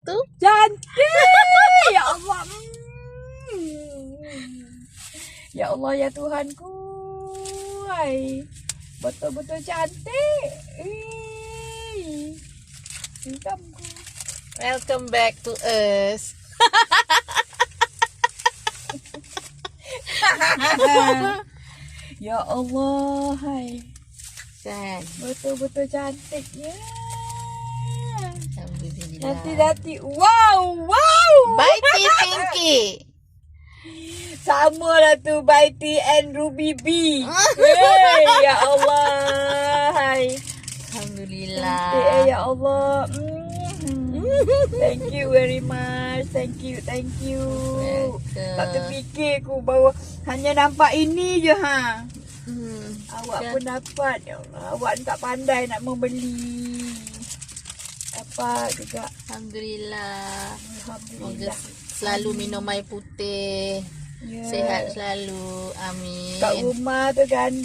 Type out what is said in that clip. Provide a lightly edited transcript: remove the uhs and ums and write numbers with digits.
tu. Cantik. Ya Allah. Ya Allah ya Tuhanku. Hai. Betul-betul cantik. Income-ku. Welcome back to us. Ya Allah, hai. Kan. Betul-betul cantik ya. Alhamdulillah. Nanti. Wow. Baiti Pinky. Sama lah tu Baiti and Ruby B. Hey, ya Allah, hai. Alhamdulillah. Cantik ya Allah. Thank you very much. Thank you. Welcome. Tak terfikir aku bahawa hanya nampak ini je ha. Awak Ya. pun dapat. Ya Allah, awak ni tak pandai nak membeli. Dapat juga. Alhamdulillah. Semoga Alhamdulillah. selalu minum air putih. Ya. Sihat selalu. Amin. Kat rumah tu kan